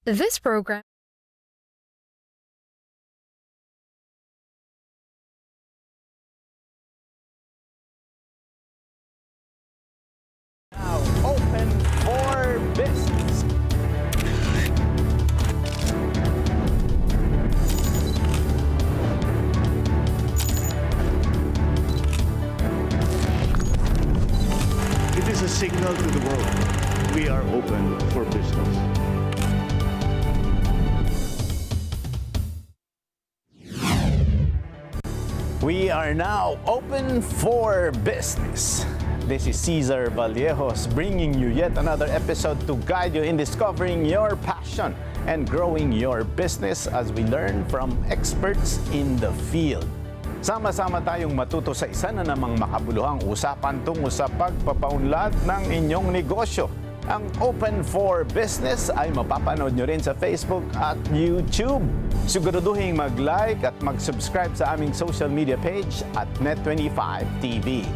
This program now open for business. It is a signal to the world. We are open for business. We are now open for business. This is 𝗍𝗶𝗴𝗏𝗧𝗏 bringing you yet another episode to guide you in discovering your passion and growing your business as we learn from experts in the field. Sama-sama tayong matuto sa isa na namang makabuluhang usapan tungo sa pagpapaunlad ng inyong negosyo. Ang Open for Business ay mapapanood nyo rin sa Facebook at YouTube. Siguraduhin mag-like at mag-subscribe sa aming social media page at Net25TV.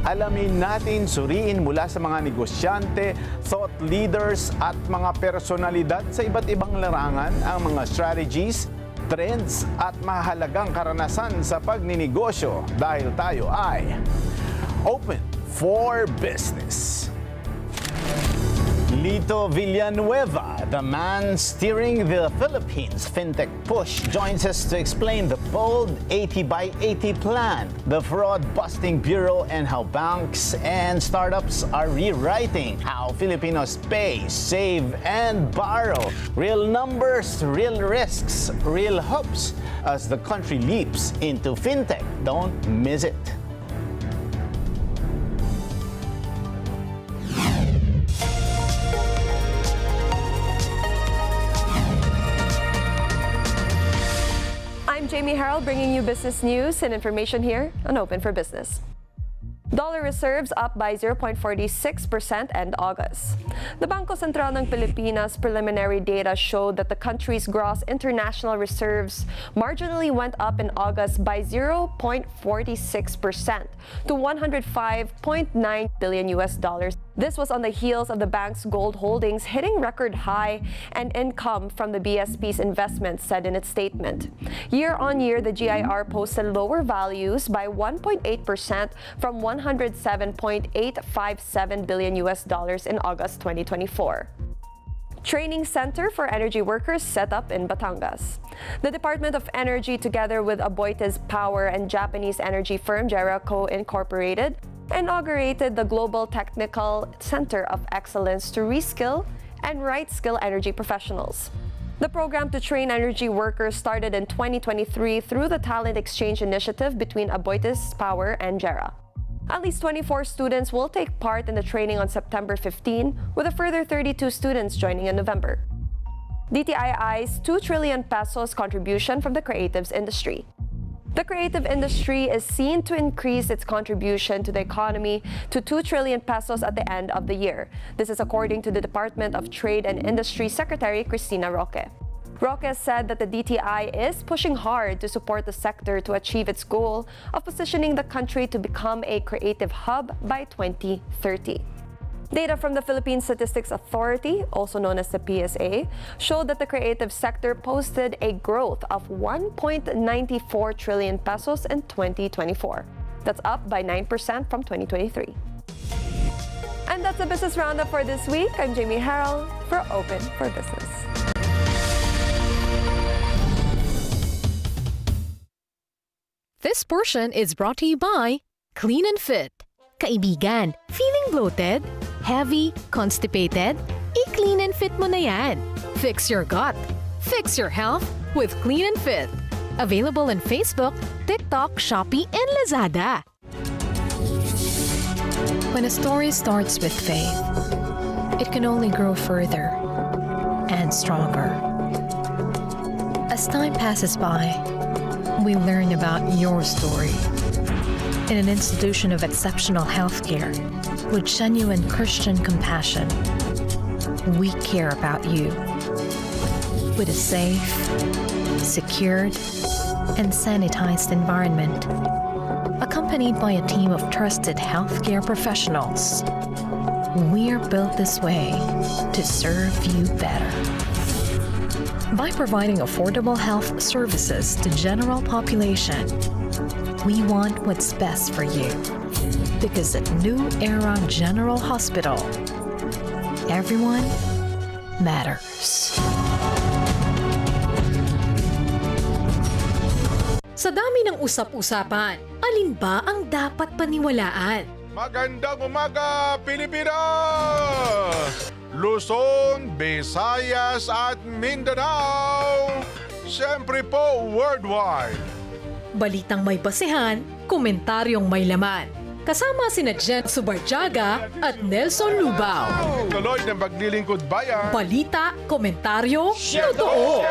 Alamin natin, suriin mula sa mga negosyante, thought leaders at mga personalidad sa iba't ibang larangan ang mga strategies, trends at mahalagang karanasan sa pagninegosyo dahil tayo ay Open for Business. Lito Villanueva, the man steering the Philippines Fintech push, joins us to explain the bold 80/80 plan, the fraud-busting bureau, and how banks and startups are rewriting how Filipinos pay, save, and borrow. Real numbers, real risks, real hopes as the country leaps into Fintech. Don't miss it. I'm 𝗗𝗶𝗴𝗏𝗏𝗧𝗩 bringing you business news and information here on Open for Business. Dollar reserves up by 0.46% end August. The Bangko Sentral ng Pilipinas preliminary data showed that the country's gross international reserves marginally went up in August by 0.46% to $105.9 billion. This was on the heels of the bank's gold holdings hitting record high and income from the BSP's investments, said in its statement. Year on year, the GIR posted lower values by 1.8% from $107.857 billion in August 2024. Training Center for Energy Workers set up in Batangas. The Department of Energy, together with 𝗗𝗶𝗴𝗏𝗶𝗏 and Japanese energy firm 𝗗𝗏 Incorporated, inaugurated the Global Technical Center of Excellence to reskill and right-skill energy professionals. The program to train energy workers started in 2023 through the Talent Exchange Initiative between 𝗗𝗶𝗴𝗏𝗏 and 𝗗𝗏. At least 24 students will take part in the training on September 15, with a further 32 students joining in November. DTII's 2 trillion pesos contribution from the creatives industry. The creative industry is seen to increase its contribution to the economy to 2 trillion pesos at the end of the year. This is according to the Department of Trade and Industry Secretary Cristina Roque. Roque said that the DTI is pushing hard to support the sector to achieve its goal of positioning the country to become a creative hub by 2030. Data from the Philippine Statistics Authority, also known as the PSA, showed that the creative sector posted a growth of 1.94 trillion pesos in 2024. That's up by 9% from 2023. And that's the business roundup for this week. I'm 𝗗𝗶𝗴𝗏𝗏𝗧𝗏 for Open for Business. This portion is brought to you by Clean and Fit. Kaibigan, feeling bloated? Heavy? Constipated? I-Clean and Fit mo na yan. Fix your gut. Fix your health with Clean and Fit. Available on Facebook, TikTok, Shopee, and Lazada. When a story starts with faith, it can only grow further and stronger. As time passes by, we learn about your story. In an institution of exceptional healthcare, with genuine Christian compassion, we care about you. With a safe, secured, and sanitized environment, accompanied by a team of trusted healthcare professionals, we're built this way to serve you better. By providing affordable health services to general population, we want what's best for you. Because at New Era General Hospital, everyone matters. Sa dami ng usap-usapan, alin ba ang dapat paniwalaan? Magandang umaga, Pilipinas! Luzon, Visayas at Mindanao. Siyempre po, worldwide. Balitang may basehan, komentaryong may laman. Kasama sina 𝗷𝗶𝗴𝗏𝗏 at Nelson Lubao. Tuloy ng paglilingkod bayan. Balita, komentaryo, totoo.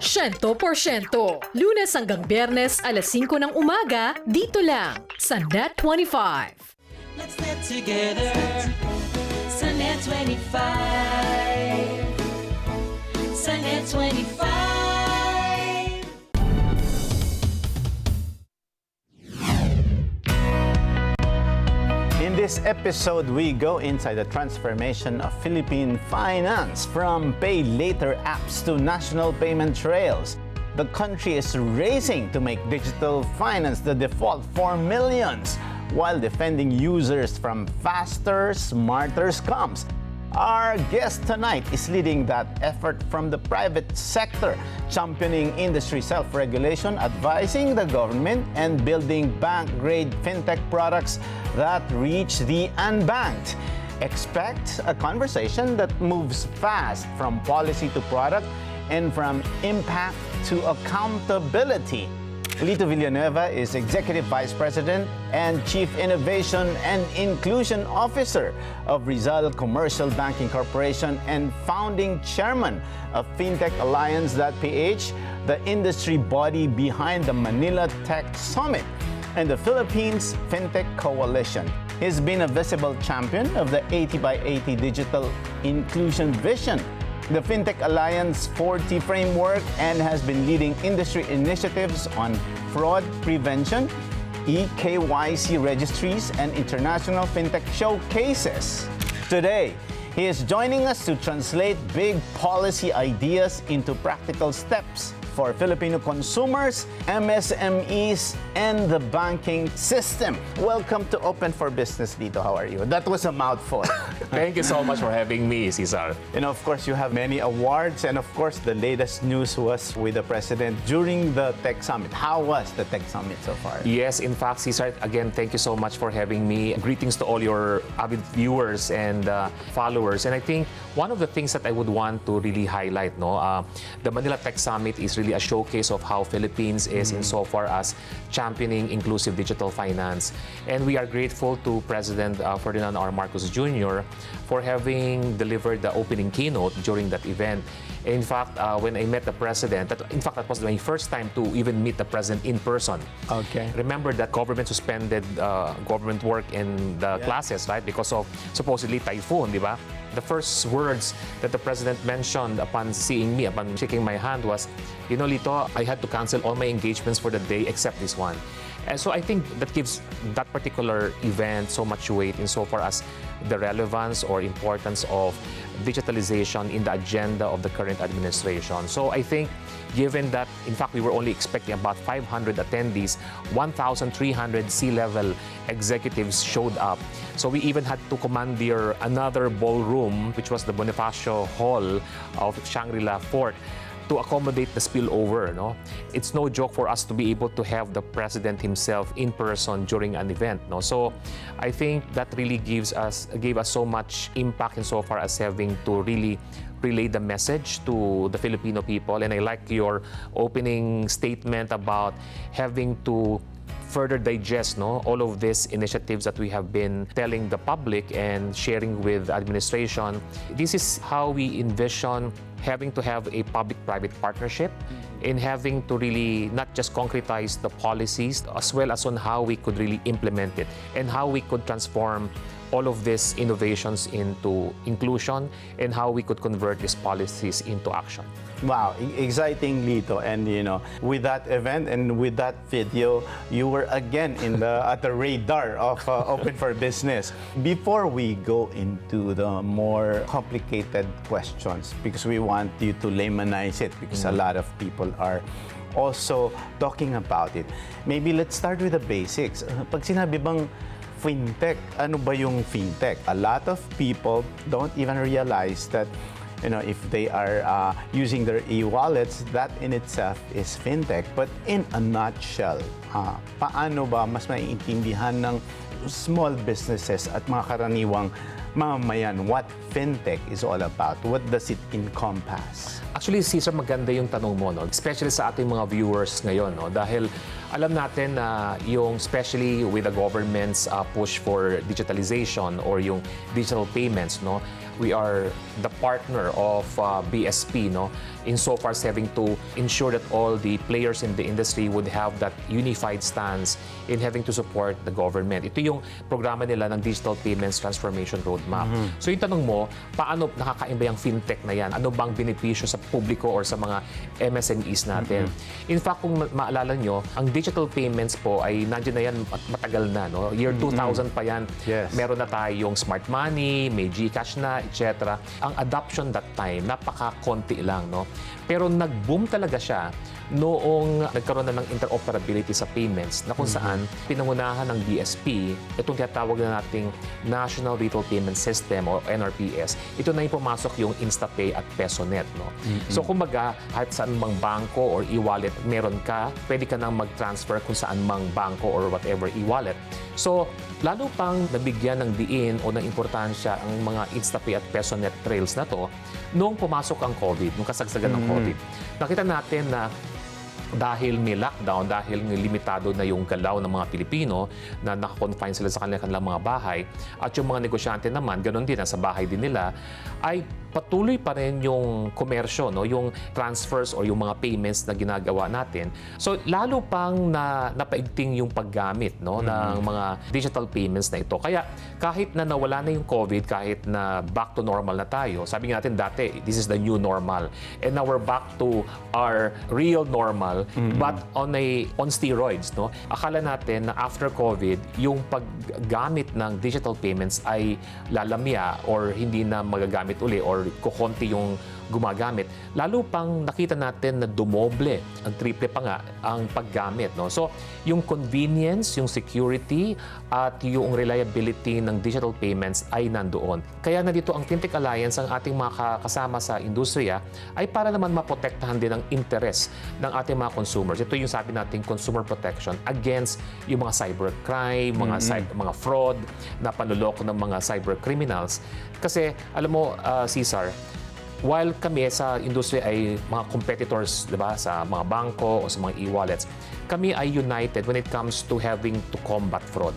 100%. Lunes hanggang Biyernes, alas 5 ng umaga, dito lang sa Net25. Let's get together. Sunday 25. Sunday 25. In this episode, we go inside the transformation of Philippine finance from pay later apps to national payment trails. The country is racing to make digital finance the default for millions, while defending users from faster, smarter scams. Our guest tonight is leading that effort from the private sector, championing industry self-regulation, advising the government, and building bank-grade fintech products that reach the unbanked. Expect a conversation that moves fast from policy to product and from impact to accountability. Lito Villanueva is Executive Vice President and Chief Innovation and Inclusion Officer of Rizal Commercial Banking Corporation and founding chairman of Fintech Alliance.PH, the industry body behind the Manila Tech Summit and the Philippines Fintech Coalition. He's been a visible champion of the 𝗷𝗶𝗏𝗏𝗏 digital inclusion vision, the Fintech Alliance 40 framework, and has been leading industry initiatives on fraud prevention, 𝗗𝗏𝗁𝗏 registries, and international fintech showcases. Today, he is joining us to translate big policy ideas into practical steps for Filipino consumers, MSMEs, and the banking system. Welcome to Open for Business, Lito. How are you? That was a mouthful. Thank you so much for having me, Cesar. And of course, you have many awards. And of course, the latest news was with the President during the Tech Summit. How was the Tech Summit so far? Yes, in fact, Cesar, again, thank you so much for having me. Greetings to all your avid viewers and followers. And I think one of the things that I would want to really highlight, the Manila Tech Summit is really a showcase of how Philippines is insofar as championing inclusive digital finance. And we are grateful to President Ferdinand R. Marcos Jr. for having delivered the opening keynote during that event. In fact, when I met the President, that was my first time to even meet the President in person. Okay. Remember that government suspended government work in the classes, right? Because of supposedly typhoon, di ba? The first words that the President mentioned upon seeing me, upon shaking my hand was, you know, Lito, I had to cancel all my engagements for the day except this one. And so I think that gives that particular event so much weight insofar as the relevance or importance of digitalization in the agenda of the current administration. So I think given that, in fact, we were only expecting about 500 attendees, 1,300 C-level executives showed up. So we even had to commandeer another ballroom, which was the 𝗏𝗏𝗏𝗏 Hall of Shangri-La Fort, to accommodate the spillover. It's no joke for us to be able to have the President himself in person during an event. So I think that really gave us so much impact insofar as having to really relay the message to the Filipino people. And I like your opening statement about having to further digest all of these initiatives that we have been telling the public and sharing with the administration. This is how we envision having to have a public-private partnership in having to really not just concretize the policies as well as on how we could really implement it and how we could transform all of these innovations into inclusion and how we could convert these policies into action. Wow, exciting, Lito. And with that event and with that video, you were again at the radar of Open for Business. Before we go into the more complicated questions, because we want you to laymanize it, because a lot of people are also talking about it. Maybe let's start with the basics. Pag sinabi bang Fintech, ano ba yung Fintech? A lot of people don't even realize that if they are using their e-wallets, that in itself is Fintech. But in a nutshell, paano ba mas maiintindihan ng small businesses at mga karaniwang mamamayan what Fintech is all about? What does it encompass? Actually, Cesar, maganda yung tanong mo, no? Especially sa ating mga viewers ngayon, no? Dahil alam natin na yung especially with the government's push for digitalization or yung digital payments, no? We are the partner of BSP, no? Insofar as having to ensure that all the players in the industry would have that unified stance in having to support the government. Ito yung programa nila ng Digital Payments Transformation Roadmap. So yung tanong mo, paano nakakaiba yung Fintech na yan? Ano bang benepisyo sa publiko or sa mga MSMEs natin? In fact, kung maalala nyo, ang digital payments po ay nandiyan na yan at matagal na. No? Year 2000 pa yan. Yes. Meron na tayong smart money, may GCash na, etc. Ang adoption that time, napaka-konti lang. No? Pero nag-boom talaga siya noong nagkaroon na ng interoperability sa payments na kung saan pinangunahan ng BSP itong tinatawag na nating National Retail Payment System o NRPS. Ito na yung pumasok yung InstaPay at PesoNet. No? So kumbaga, kahit saan mang bangko or e-wallet meron ka, pwede ka nang mag-transfer kung saan mang bangko or whatever e-wallet. So, lalo pang nabigyan ng diin o ng importansya ang mga InstaPay at PesoNet trails na to noong pumasok ang COVID, nung kasagsagan ng COVID. Nakita natin na dahil may lockdown, dahil limitado na yung galaw ng mga Pilipino na nakakonfine sila sa kanilang mga bahay at yung mga negosyante naman, ganoon din, nasa bahay din nila, ay patuloy pa rin yung komersyo, no? Yung transfers o yung mga payments na ginagawa natin. So, lalo pang napaigting yung paggamit, no? Ng mga digital payments na ito. Kaya kahit na nawala na yung COVID, kahit na back to normal na tayo, sabi nga natin dati, this is the new normal. And now we're back to our real normal, but on steroids, no? Akala natin na after COVID, yung paggamit ng digital payments ay lalamya or hindi na magagamit uli or kukonti yung gumagamit. Lalo pang nakita natin na dumoble, ang triple pa nga, ang paggamit. No? So, yung convenience, yung security, at yung reliability ng digital payments ay nandoon. Kaya nandito ang Fintech Alliance, ang ating mga kasama sa industriya, ay para naman maprotektahan din ang interest ng ating mga consumers. Ito yung sabi nating consumer protection against yung mga cybercrime, mga fraud, na panluloko ng mga cyber criminals. Kasi, alam mo, Cesar, while kami sa industry ay mga competitors, diba, sa mga bangko o sa mga e-wallets, kami ay united when it comes to having to combat fraud.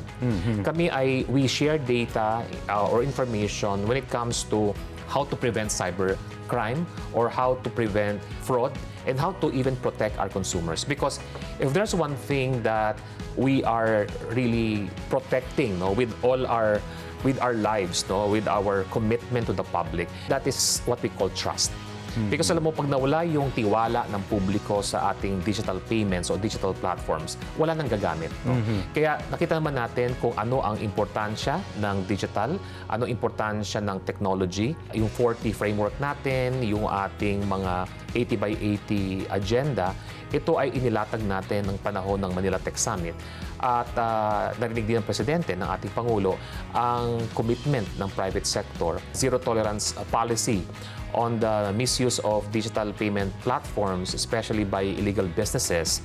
We share data or information when it comes to how to prevent cyber crime or how to prevent fraud and how to even protect our consumers. Because if there's one thing that we are really protecting, no, with our lives, no, with our commitment to the public, that is what we call trust. Because alam mo, pag nawala yung tiwala ng publiko sa ating digital payments o digital platforms, wala nang gagamit. No? Kaya nakita naman natin kung ano ang importansya ng digital, ano importansya ng technology, yung 40 framework natin, yung ating mga 80x80 agenda, ito ay inilatag natin ng panahon ng Manila Tech Summit. At narinig din ng Presidente, ng ating Pangulo, ang commitment ng private sector, zero tolerance policy on the misuse of digital payment platforms, especially by illegal businesses,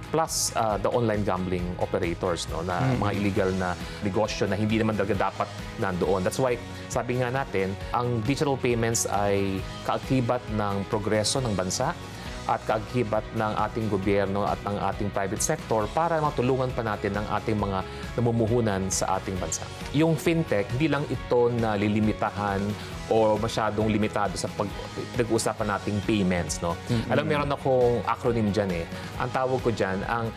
plus the online gambling operators, no, na mga illegal na negosyo na hindi naman talaga dapat nandoon. That's why, sabi nga natin, ang digital payments ay kaakibat ng progreso ng bansa at kaakibat ng ating gobyerno at ng ating private sector para matulungan pa natin ang ating mga namumuhunan sa ating bansa. Yung fintech, hindi lang ito na lilimitahan o masyadong limitado sa pag-uusapan nating payments. No? Alam, meron akong acronym dyan eh. Ang tawag ko dyan, ang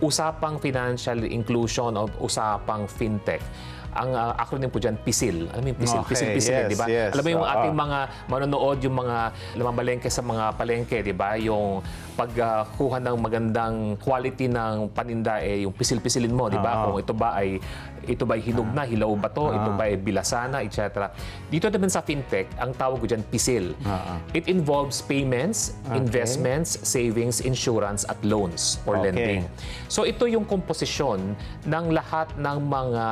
usapang financial inclusion o usapang fintech. Ang acronym po dyan, PHISL. Alam mo yung PHISL? Okay, PHISL, di ba? yes. Alam mo yung ating mga manonood, yung mga lumamalengke sa mga palengke, di ba? Yung pagkuha ng magandang quality ng paninda, yung pisil-pisilin mo, di ba? Kung ito ba ay hinog na, hilaw ba to, ito ba ay bilasana, etc. Dito naman sa fintech, ang tawag ko dyan, PHISL. It involves payments, investments, savings, insurance, at loans or lending. So ito yung komposisyon ng lahat ng mga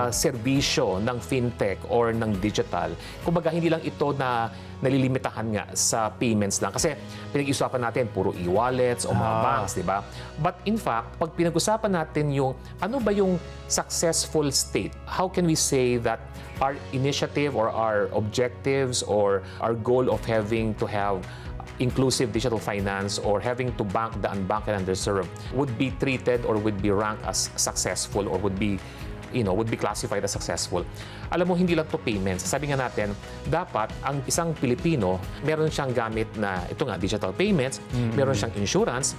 serbisyo ng fintech or ng digital. Kumbaga, hindi lang ito na nalilimitahan nga sa payments lang. Kasi pinag-usapan natin puro e-wallets o mga banks, di ba? But in fact, pag pinag-usapan natin yung ano ba yung successful state, how can we say that our initiative or our objectives or our goal of having to have inclusive digital finance or having to bank the unbanked and underserved would be treated or would be ranked as successful or would be classified as successful. Alam mo, hindi lang to payments. Sabi nga natin, dapat ang isang Pilipino, meron siyang gamit na, ito nga, digital payments, meron siyang insurance,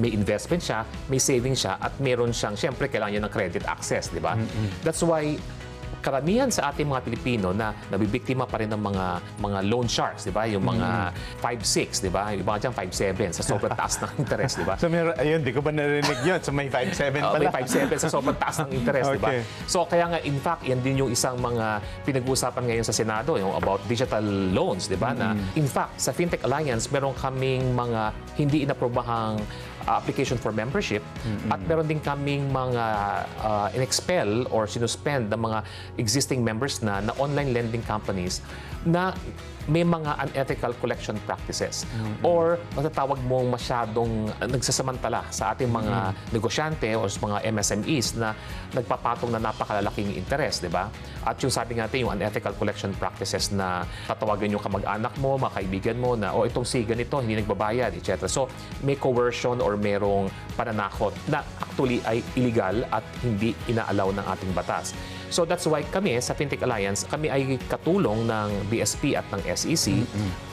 may investment siya, may savings siya, at meron siyang, syempre, kailangan niya ng credit access, di ba? That's why, karamihan sa ating mga Pilipino na nabibiktima pa rin ng mga loan sharks, di ba? Yung mga 5-6, di ba? Yung mga dyan 5-7 sa sobrang taas ng interest, di ba? So, ayun, di ko ba narinig yun? So, may 5-7 pala. May 5-7 sa sobrang taas ng interest, di ba? So, kaya nga, in fact, yan din yung isang mga pinag-uusapan ngayon sa Senado, yung about digital loans, di ba? Na, in fact, sa Fintech Alliance, meron kaming mga hindi inaprobahang application for membership at meron din kaming mga in-expel or sinuspend ng mga existing members na online lending companies na may mga unethical collection practices or matatawag mong masyadong nagsasamantala sa ating mga negosyante o sa mga MSMEs na nagpapatong na napakalalaking interest, di ba? At yung sabi natin, yung unethical collection practices na tatawagan yung kamag-anak mo, mga kaibigan mo na, itong si ganito, hindi nagbabayad, etc. So, may coercion or merong pananakot na actually ay illegal at hindi inaalaw ng ating batas. So that's why kami sa Fintech Alliance, kami ay katulong ng BSP at ng SEC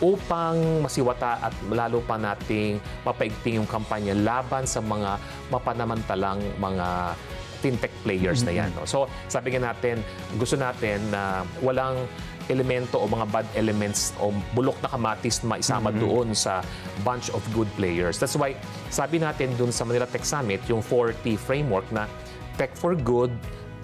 upang masiwata at lalo pa nating mapaigting yung kampanya laban sa mga mapanamantalang mga fintech players na yan. No? So sabi nga natin, gusto natin na walang elemento o mga bad elements o bulok na kamatis na maisama doon sa bunch of good players. That's why sabi natin doon sa Manila Tech Summit, yung 4T framework na Tech for Good,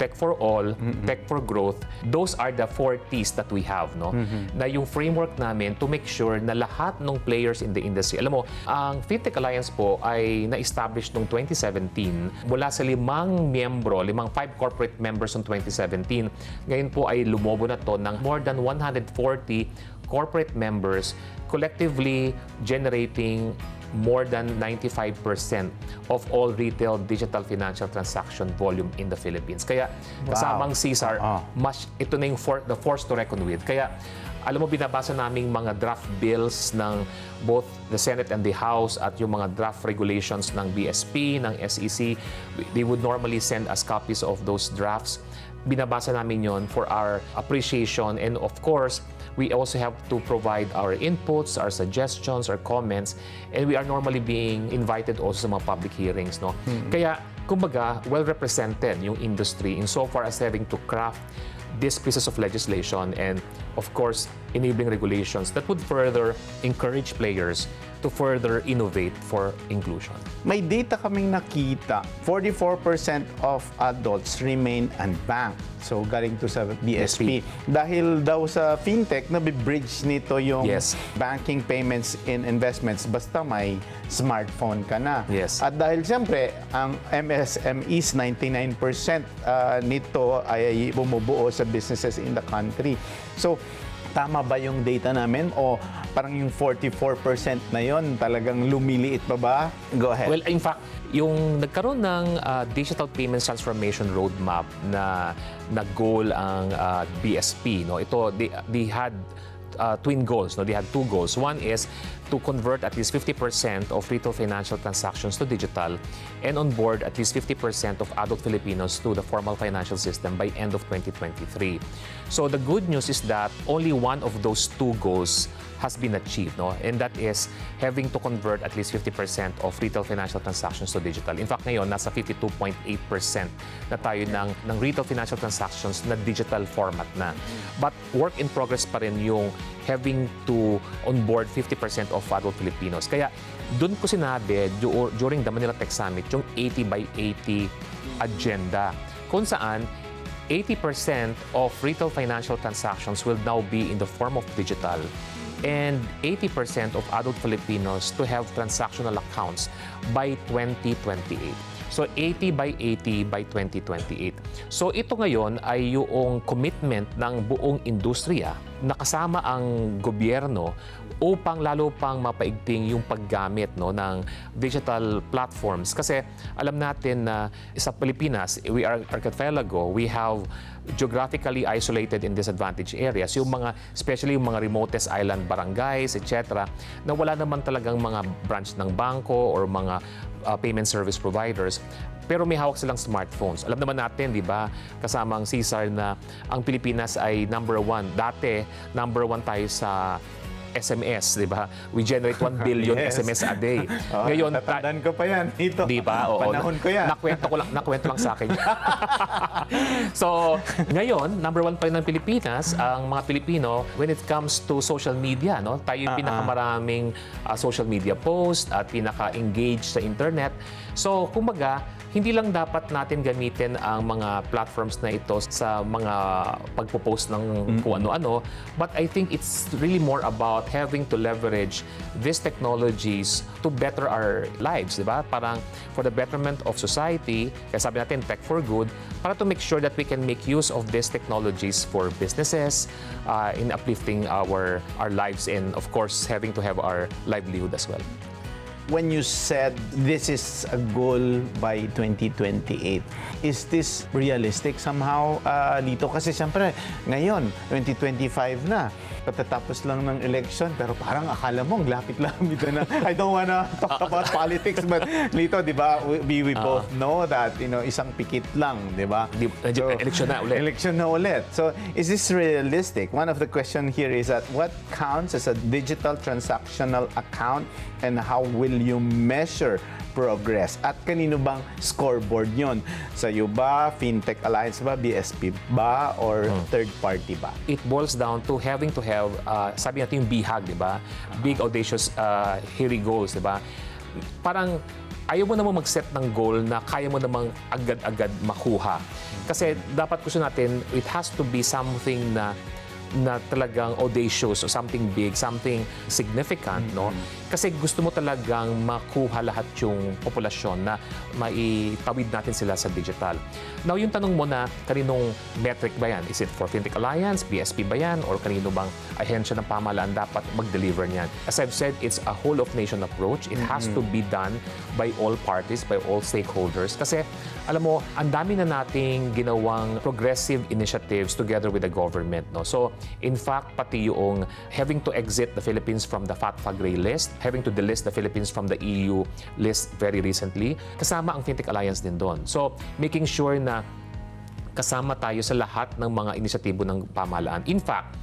Tech for All, Tech for Growth, those are the 4 T's that we have, no? Na yung framework namin to make sure na lahat ng players in the industry. Alam mo, ang Fintech Alliance po ay na-establish noong 2017 mula sa 5 corporate members noong 2017. Ngayon po ay lumobo na to ng more than 140 corporate members collectively generating more than 95% of all retail digital financial transaction volume in the Philippines. Kaya kasamang CSR, ito na yung the force to reckon with. Kaya alam mo, binabasa naming mga draft bills ng both the Senate and the House at yung mga draft regulations ng BSP, ng SEC. They would normally send us copies of those drafts. Binabasa namin yon for our appreciation, and of course, we also have to provide our inputs, our suggestions, our comments, and we are normally being invited also sa mga public hearings, no? Kaya, kumbaga, well-represented yung industry insofar as having to craft these pieces of legislation and, of course, enabling regulations that would further encourage players to further innovate for inclusion. May data kaming nakita, 44% of adults remain unbanked. So, galing to sa BSP. Dahil daw sa fintech, nabibridge nito yung banking, payments, and investments basta may smartphone ka na. At dahil siyempre, ang MSMEs, 99% nito ay bumubuo sa businesses in the country. So, tama ba yung data namin o parang yung 44% na yon talagang lumiliit pa ba? Go ahead. Well, in fact, yung nagkaroon ng Digital Payments Transformation Roadmap na goal ang BSP, no? Ito, they had twin goals, no? They had 2 goals. One is to convert at least 50% of retail financial transactions to digital and on board at least 50% of adult Filipinos to the formal financial system by end of 2023. So the good news is that only one of those 2 goals has been achieved, no? And that is having to convert at least 50% of retail financial transactions to digital. In fact, ngayon, nasa 52.8% na tayo ng retail financial transactions na digital format na. But work in progress pa rin yung having to onboard 50% of adult Filipinos. Kaya doon ko sinabi during the Manila Tech Summit yung 80/80 agenda, kung saan 80% of retail financial transactions will now be in the form of digital, and 80% of adult Filipinos to have transactional accounts by 2028. So 80/80 by 2028. So ito ngayon ay yung commitment ng buong industriya na kasama ang gobyerno upang lalo pang mapaigting yung paggamit, no, ng digital platforms. Kasi alam natin na sa Pilipinas, we are archipelago, we have geographically isolated in disadvantaged areas, yung mga, especially yung mga remotest island barangays, etc., na wala naman talagang mga branch ng bangko or mga payment service providers, pero may hawak silang smartphones. Alam naman natin, di ba, kasama ang 𝗍𝗟 na ang Pilipinas ay number 1. Dati, number 1 tayo sa SMS, di ba? We generate 1 billion Yes. SMS a day. Ngayon, tatandaan ko pa yan dito. di ba? Oo. Panahon ko yan. Nakwento lang sa akin. So, ngayon, number 1 pa rin ng Pilipinas, ang mga Pilipino, when it comes to social media, no? Tayo yung pinakamaraming social media post at pinaka-engaged sa internet. So, kumbaga, hindi lang dapat natin gamitin ang mga platforms na ito sa mga pagpo-post ng kung ano-ano, but I think it's really more about having to leverage these technologies to better our lives, di ba? Parang for the betterment of society, kaya sabi natin tech for good, para to make sure that we can make use of these technologies for businesses, in uplifting our lives, and of course, having to have our livelihood as well. When you said this is a goal by 2028, is this realistic somehow, Lito? Kasi siyempre, ngayon, 2025 na. Patatapos lang ng election, pero parang akala mo, lapit-lapit na. I don't wanna talk about politics, but Lito, di ba, we both know that, isang pikit lang, di ba? Election na ulit. Election na ulit. So, is this realistic? One of the questions here is that what counts as a digital transactional account and how will you measure progress? At kanino bang scoreboard yon? Sa'yo ba, Fintech Alliance ba, BSP ba, or third party ba? It boils down to having to have, sabi natin yung BHAG, di ba? Big, audacious, hairy goals, di ba? Parang ayaw mo namang mag-set ng goal na kaya mo namang agad-agad makuha. Kasi dapat gusto natin, it has to be something na talagang audacious o something big, something significant, no? Kasi gusto mo talagang makuha lahat yung populasyon na maitawid natin sila sa digital. Now, yung tanong mo na kaninong metric ba yan? Is it for Fintech Alliance, BSP ba yan, or kanino bang ahensya ng pamahalaan dapat mag-deliver niyan? As I've said, it's a whole-of-nation approach. It has to be done by all parties, by all stakeholders. Kasi, alam mo, ang dami na nating ginawang progressive initiatives together with the government, no? So, in fact, pati yung having to exit the Philippines from the FATFA gray list, having to delist the Philippines from the EU list very recently, kasama ang Fintech Alliance din doon. So, making sure na kasama tayo sa lahat ng mga inisyatibo ng pamahalaan. In fact,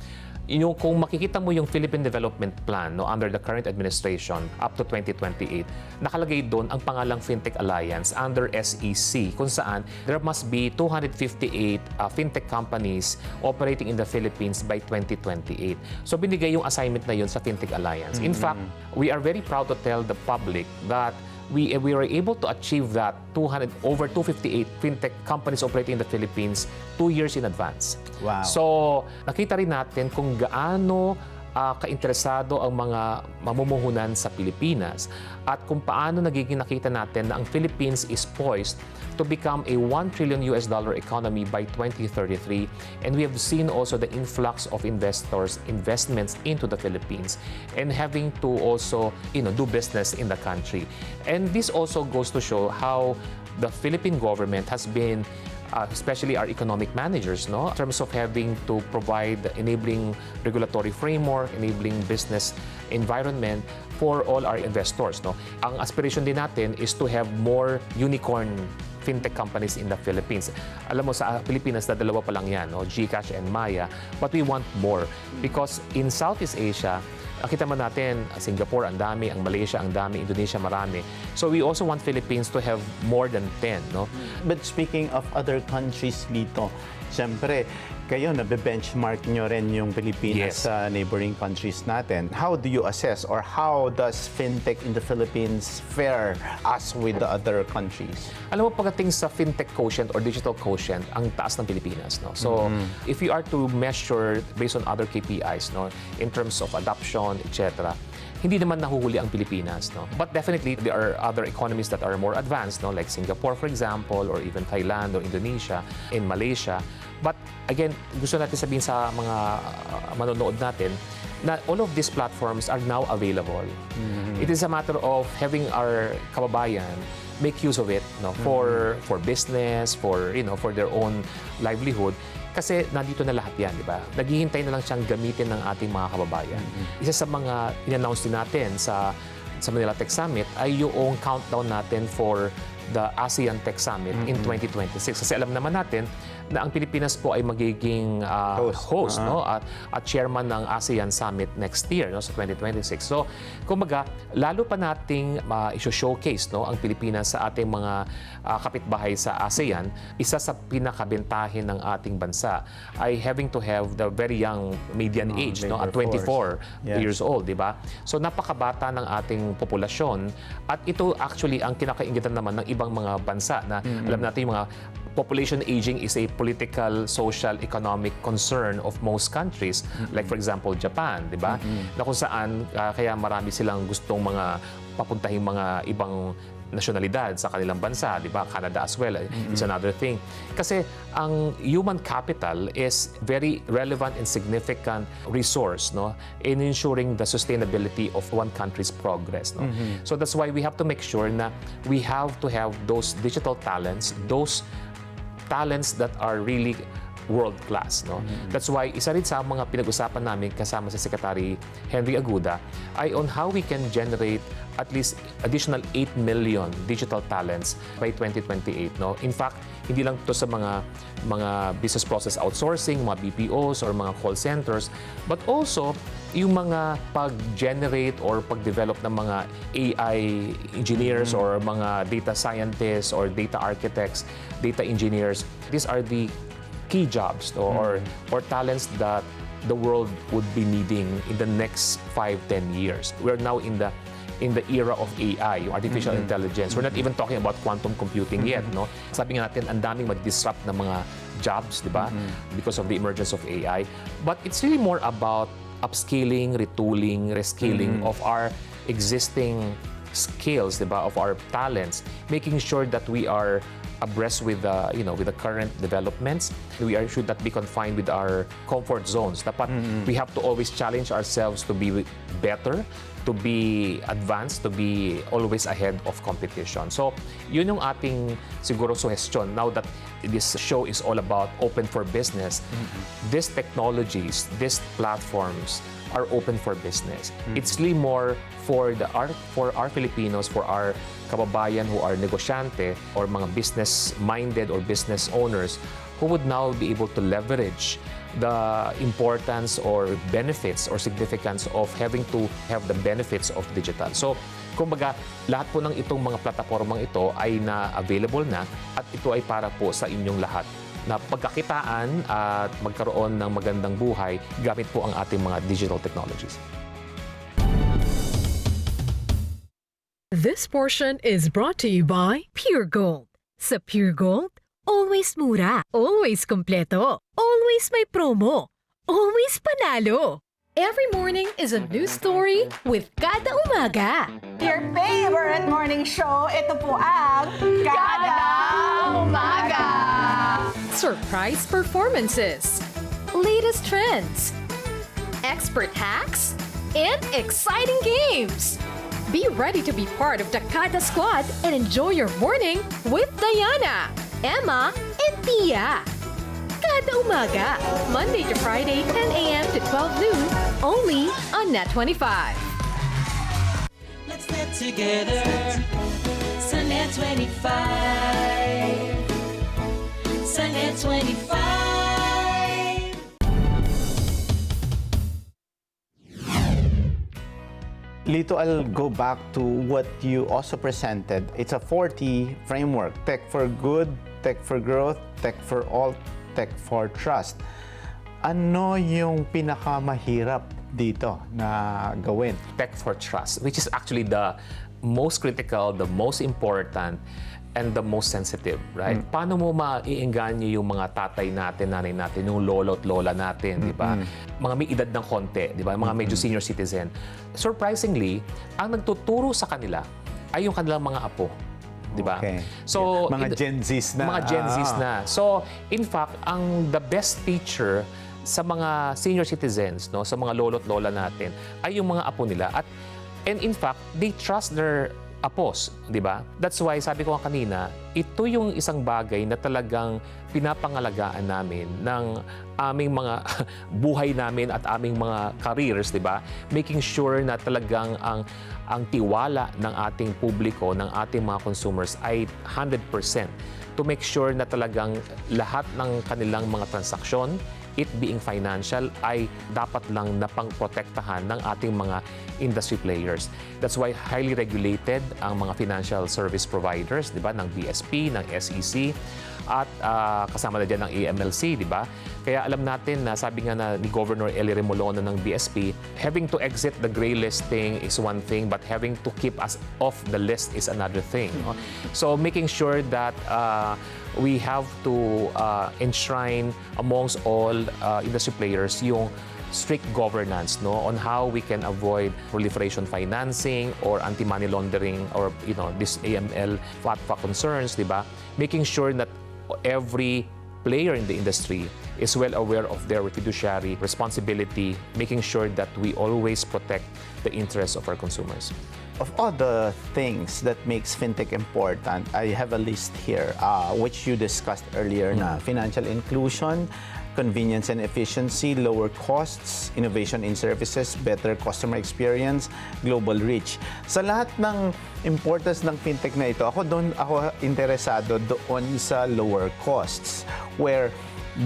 kung makikita mo yung Philippine Development Plan, no, under the current administration up to 2028, nakalagay doon ang pangalang Fintech Alliance under SEC, kung saan there must be 258 fintech companies operating in the Philippines by 2028. So binigay yung assignment na yun sa Fintech Alliance. In fact, we are very proud to tell the public that we were able to achieve that over 258 fintech companies operating in the Philippines 2 years in advance. Wow. So, nakita rin natin kung gaano kainteresado ang mga mamumuhunan sa Pilipinas at kung paano nagiging nakita natin na ang Philippines is poised to become a $1 trillion economy by 2033. And we have seen also the influx of investments into the Philippines and having to also, do business in the country. And this also goes to show how the Philippine government has been especially our economic managers, no, in terms of having to provide enabling regulatory framework, enabling business environment for all our investors, no. Ang aspiration din natin is to have more unicorn fintech companies in the Philippines. Alam mo, sa Pilipinas, dalawa pa lang yan, no? GCash and Maya. But we want more because in Southeast Asia, Nakita man natin, Singapore ang dami, ang Malaysia ang dami, Indonesia marami. So we also want Philippines to have more than 10, no? But speaking of other countries, Lito, siyempre, kayo nabe-benchmark nyo rin yung Pilipinas Yes. sa neighboring countries natin. How do you assess or how does fintech in the Philippines fare as with the other countries? Alam mo, pagdating sa fintech quotient or digital quotient, ang taas ng Pilipinas, no? So, if you are to measure based on other KPIs, no, in terms of adoption, etc., hindi naman nahuhuli ang Pilipinas, no? But definitely, there are other economies that are more advanced, no? Like Singapore, for example, or even Thailand or Indonesia, in Malaysia. But again, gusto natin sabihin sa mga manonood natin na all of these platforms are now available. It is a matter of having our kababayan make use of it, no, for business, for for their own livelihood. Kasi nandito na lahat yan, di ba? Naghihintay na lang siyang gamitin ng ating mga kababayan. Isa sa mga in-announce din natin sa Manila Tech Summit ay yung countdown natin for the ASEAN Tech Summit in 2026. Kasi alam naman natin na ang Pilipinas po ay magiging host, no? At chairman ng ASEAN Summit next year, no, sa 2026. So, kumbaga, lalo pa nating i-showcase, no, ang Pilipinas sa ating mga kapitbahay sa ASEAN. Isa sa pinakabentahin ng ating bansa ay having to have the very young median age, no, at 24 years old, di ba? So, napakabata ng ating populasyon at ito actually ang kinakaingitan naman ng ibang mga bansa na alam natin yung mga population aging is a political, social, economic concern of most countries. Like for example, Japan, di ba? Na kung saan kaya marami silang gustong mga papuntahing mga ibang nasyonalidad sa kanilang bansa, di ba? Canada as well is another thing. Kasi ang human capital is very relevant and significant resource, no, in ensuring the sustainability of one country's progress, no. So that's why we have to make sure na we have to have those digital talents, those talents that are really world-class, no? That's why isa rin sa mga pinag-usapan namin kasama si Secretary 𝗵𝗃𝗏 ay on how we can generate at least additional 8 million digital talents by 2028, no? In fact, hindi lang to sa mga business process outsourcing, mga BPOs or mga call centers, but also yung mga pag-generate or pag-develop ng mga AI engineers or mga data scientists or data architects, data engineers. These are the key jobs, no, or talents that the world would be needing in the next 5-10 years. We're now in the era of AI, yung artificial intelligence. We're not even talking about quantum computing yet, no? Sabi nga natin, ang daming mag-disrupt na mga jobs, di ba? Because of the emergence of AI. But it's really more about upscaling, retooling, reskilling of our existing skills, di ba? Of our talents, making sure that we are abreast with with the current developments. We should not be confined with our comfort zones. Dapat we have to always challenge ourselves to be better, to be advanced, to be always ahead of competition. So, yun yung ating siguro suggestion. Now that this show is all about open for business, these technologies, these platforms are open for business. It's really more for our Filipinos, for our kababayan who are negosyante or mga business-minded or business owners who would now be able to leverage the importance or benefits or significance of having to have the benefits of digital. So, kumbaga, lahat po ng itong mga platapormang ito ay na-available na at ito ay para po sa inyong lahat na pagkakitaan at magkaroon ng magandang buhay gamit po ang ating mga digital technologies. This portion is brought to you by Pure Gold. Sa Pure Gold, always mura, always kompleto, always may promo, always panalo. Every morning is a new story with Kada Umaga. Your favorite morning show, ito po ang Kada Umaga! Surprise performances, latest trends, expert hacks, and exciting games. Be ready to be part of the Kada Squad and enjoy your morning with Diana, Emma, and Pia. Kada Umaga, Monday to Friday, 10 a.m. to 12 noon, only on Net25. Let's get together. Sa Net25. Sa Net25. Lito, I'll go back to what you also presented. It's a 4T framework: tech for good, tech for growth, tech for all, tech for trust. Ano yung pinakamahirap dito na gawin? Tech for trust, which is actually the most critical, the most important, and the most sensitive, right? Paano mo maiengganyo yung mga tatay natin, nanay natin, yung lolo at lola natin, di ba? Mga may edad ng konti, di ba? Mga medyo senior citizen. Surprisingly, ang nagtuturo sa kanila ay yung kanilang mga apo. Di ba? Okay. So, mga Gen Zs na. Mga Gen Zs na. So, in fact, the best teacher sa mga senior citizens, no, sa mga lolo at lola natin, ay yung mga apo nila. And in fact, they trust their apos, di ba? That's why, sabi ko kanina, ito yung isang bagay na talagang pinapangalagaan namin ng aming mga buhay namin at aming mga careers, di ba? Making sure na talagang ang tiwala ng ating publiko, ng ating mga consumers ay 100% to make sure na talagang lahat ng kanilang mga transaksyon, it being financial, ay dapat lang napang-protektahan ng ating mga industry players. That's why highly regulated ang mga financial service providers, di ba, ng BSP, ng SEC, at kasama na dyan ng AMLC, di ba? Kaya alam natin na sabi nga na ni Governor Eli Remolona ng BSP, having to exit the gray listing is one thing, but having to keep us off the list is another thing. No? So making sure that we have to enshrine amongst all industry players yung strict governance, no, on how we can avoid proliferation financing or anti-money laundering, or this AML FATFA concerns, di ba? Making sure that every player in the industry is well aware of their fiduciary responsibility, making sure that we always protect the interests of our consumers. Of all the things that makes fintech important, I have a list here, which you discussed earlier na financial inclusion, convenience and efficiency, lower costs, innovation in services, better customer experience, global reach. Sa lahat ng importance ng fintech na ito, ako interesado doon sa lower costs, where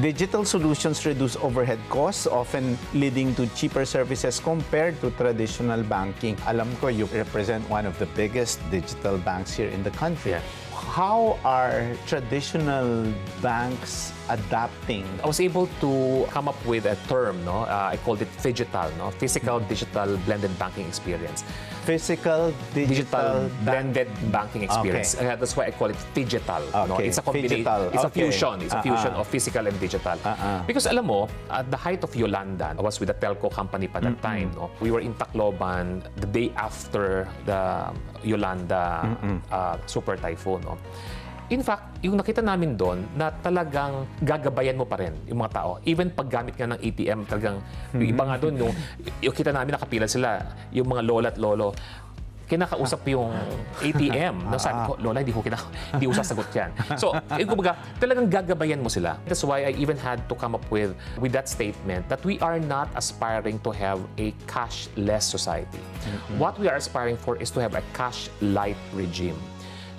digital solutions reduce overhead costs, often leading to cheaper services compared to traditional banking. Alam ko you represent one of the biggest digital banks here in the country. Yeah. How are traditional banks adapting? I was able to come up with a term, no? I called it phygital, no? Physical digital blended banking experience. Physical digital blended banking experience. Okay. That's why I call it phygital. No? Okay. It's a combination. Phygital. It's a Okay. fusion. It's a fusion of physical and digital. Because alam mo, at the height of Yolanda, I was with a telco company pa that time. No? We were in Tacloban the day after the Yolanda super typhoon. No? In fact, yung nakita namin doon na talagang gagabayan mo pa rin yung mga tao. Even paggamit nga ng ATM, talagang yung iba nga doon, yung kita namin nakapila sila, yung mga lola at lolo, kinakausap yung ATM. No, sabi ko, Lola, hindi ko sasagot yan. So, kumbaga, talagang gagabayan mo sila. That's why I even had to come up with that statement that we are not aspiring to have a cashless society. What we are aspiring for is to have a cash-light regime.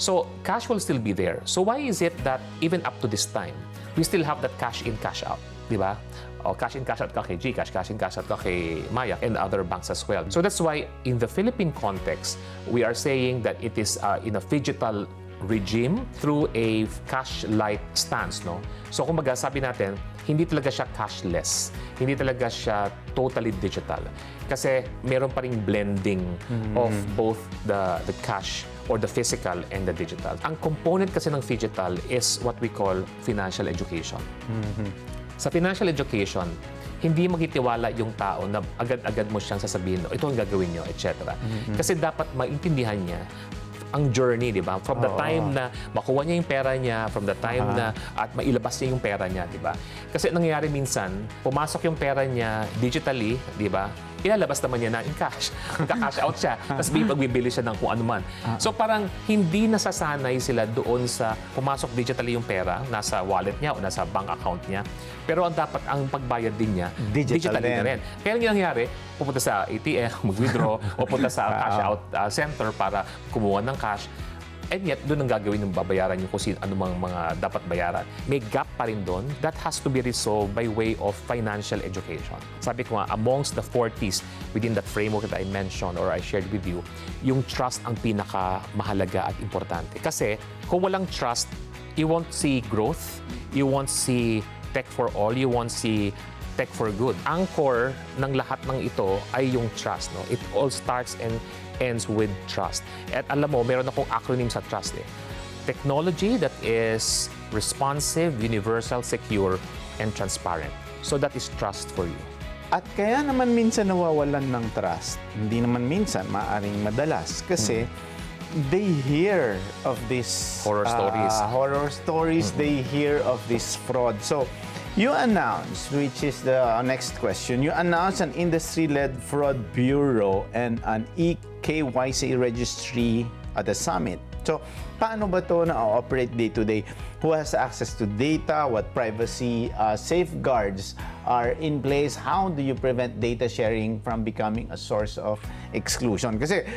So, cash will still be there. So, why is it that even up to this time, we still have that cash in, cash out? Di ba? O, cash in, cash out ka kay GCash, cash in, cash out ka kay Maya, and other banks as well. So, that's why in the Philippine context, we are saying that it is in a phygital regime through a cash-light stance, no? So, kumbaga, sabi natin, hindi talaga siya cashless. Hindi talaga siya totally digital. Kasi meron pa ring blending of both the cash or the physical and the digital. Ang component kasi ng phygital is what we call financial education. Sa financial education, hindi magtitiwala yung tao na agad-agad mo siyang sasabihin, ito ang gagawin nyo, etc. Kasi dapat maintindihan niya ang journey, di ba? From the time na makuha niya yung pera niya, from the time na at mailabas niya yung pera niya, di ba? Kasi nangyayari minsan, pumasok yung pera niya digitally, di ba? Ilalabas naman niya na in cash. Magka-cash out siya. Tapos magbibili siya ng kung ano man. So parang hindi nasasanay sila doon sa pumasok digitally yung pera, nasa wallet niya o nasa bank account niya. Pero ang dapat, ang pagbayad din niya, digitally na rin. Kaya ang nangyayari, pupunta sa ATM, mag-withdraw, o punta sa cash out center para kumuha ng cash. And yet, doon ang gagawin ng babayaran yung kung anumang mga dapat bayaran. May gap pa rin doon that has to be resolved by way of financial education. Sabi ko nga, amongst the 40s within that framework that I mentioned or I shared with you, yung trust ang pinakamahalaga at importante. Kasi kung walang trust, you won't see growth, you won't see tech for all, you won't see tech for good. Ang core ng lahat ng ito ay yung trust. No? It all starts and ends with trust. At alam mo, meron akong acronym sa trust. Technology that is responsive, universal, secure, and transparent. So that is trust for you. At kaya naman minsan nawawalan ng trust. Hindi naman minsan, maaring madalas. Kasi they hear of these Horror stories. They hear of this fraud. So, you announced, which is the next question, you announced an industry-led fraud bureau and an 𝗗𝗶𝗴𝗏 registry at the summit. So, paano ba ito na-operate day-to-day? Who has access to data? What privacy safeguards are in place? How do you prevent data sharing from becoming a source of exclusion? Kasi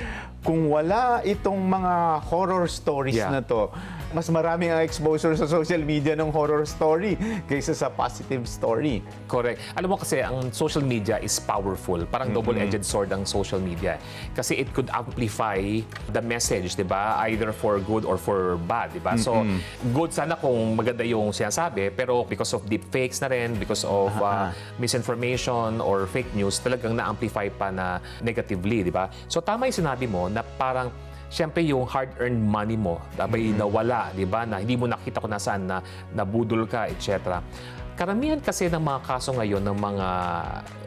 kung wala itong mga horror stories na to, mas maraming ang exposure sa social media ng horror story kaysa sa positive story. Correct. Alam mo kasi, ang social media is powerful. Parang double-edged sword ang social media. Kasi it could amplify the message, di ba? Either for good or for bad, di ba? So, good sana kung maganda yung sinasabi, pero because of deepfakes na rin, because of misinformation or fake news, talagang na-amplify pa na negatively, di ba? So, tama yung sinabi mo na parang siyempre yung hard-earned money mo, dabay nawala, di ba? Na hindi mo nakita kung nasaan, na nabudol ka, etc. Karamihan kasi ng mga kaso ngayon ng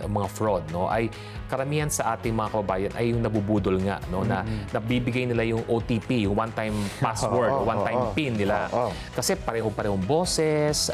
mga fraud, no, ay karamihan sa ating mga kababayan ay yung nabubudol nga, no, na nabibigay nila yung OTP, yung one-time password, one-time PIN nila. Kasi parehong boses,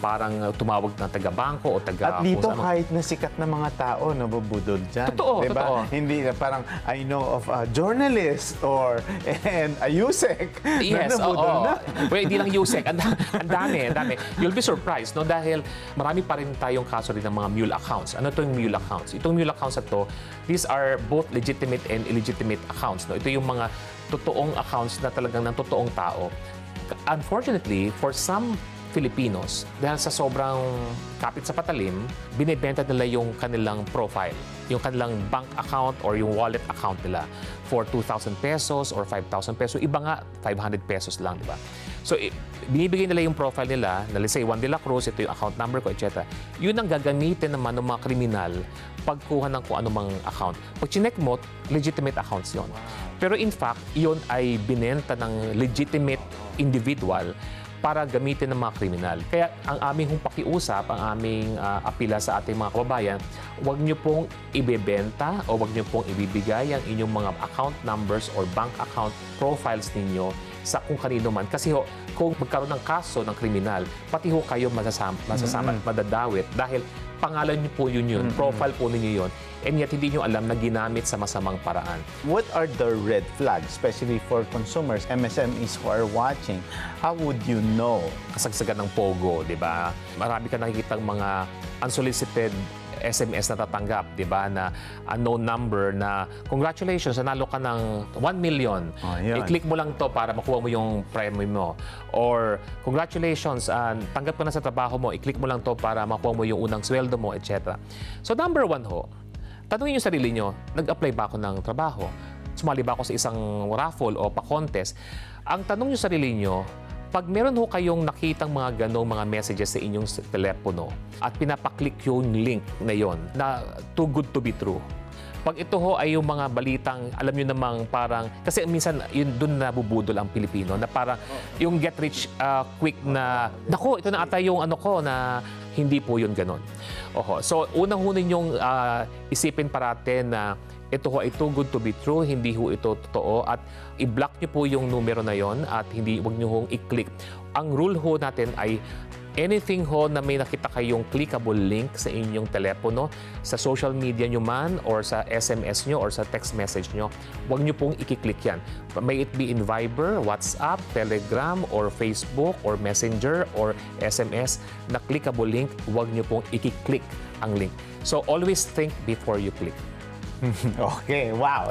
parang tumawag ng taga-bangko o taga... At dito kahit na sikat na mga tao nabubudol dyan. Totoo, diba? totoo. Hindi na parang I know of a journalist or and a USEC Yes, na nabudol na. Well, hindi lang USEC. Ang dami. You'll be surprised, no? Dahil marami pa rin tayong kaso rin ng mga mule accounts. Ano ito yung mule accounts? Itong mule accounts na to, these are both legitimate and illegitimate accounts. No? Ito yung mga totoong accounts na talagang ng totoong tao. Unfortunately, for some Filipinos, dahil sa sobrang kapit sa patalim, binibenta nila yung kanilang profile, yung kanilang bank account or yung wallet account nila for 2,000 pesos or 5,000 pesos. Iba nga, 500 pesos lang, di ba? So, binibigay nila yung profile nila, na let's say, Juan de la Cruz, ito yung account number ko, etc. Yun ang gagamitin naman ng mga kriminal pagkuha ng kung anumang account. Pag chinek mo, legitimate accounts yon. Pero in fact, yun ay binenta ng legitimate individual para gamitin ng mga kriminal. Kaya ang aming pakiusap, ang aming apila sa ating mga kababayan, huwag niyo pong ibebenta o huwag niyo pong ibibigay ang inyong mga account numbers or bank account profiles ninyo sa kung kanino man. Kasi kung magkaroon ng kaso ng kriminal, pati kayo masasama at madadawit dahil pangalan niyo po yun, profile po ninyo yun, and yet hindi niyo alam na ginamit sa masamang paraan. What are the red flags, especially for consumers, MSMEs who are watching? How would you know? Kasagsagan ng pogo, di ba? Marami ka nakikitang mga unsolicited SMS na tatanggap, di ba, na unknown number na congratulations, nanalo ka ng 1 million. I-click mo lang to para makuha mo yung premium mo. Or congratulations, tanggap ka na sa trabaho mo, i-click mo lang to para makuha mo yung unang sweldo mo, etc. So number one tanungin yung sarili nyo, nag-apply ba ako ng trabaho? Sumali ba ako sa isang raffle o pa-contest? Ang tanong nyo sarili nyo, pag meron kayong nakitang mga ganong mga messages sa inyong telepono at pinapaklik yung link na yon na too good to be true, pag ito ay yung mga balitang, alam nyo namang parang, kasi minsan yun doon nabubudol ang Pilipino, na parang yung get rich quick na, naku, ito na ata yung ano ko, na hindi po yun ganon. So, unang-hunin yung isipin parate na ito ay too good to be true, hindi ito totoo, at i-block nyo po yung numero na yon at huwag nyo i-click. Ang rule natin ay anything na may nakita kayong clickable link sa inyong telepono, sa social media nyo man, or sa SMS nyo, or sa text message nyo, huwag nyo pong i-click yan. May it be in Viber, WhatsApp, Telegram, or Facebook, or Messenger, or SMS, na clickable link, huwag nyo pong i-click ang link. So always think before you click. Okay, wow.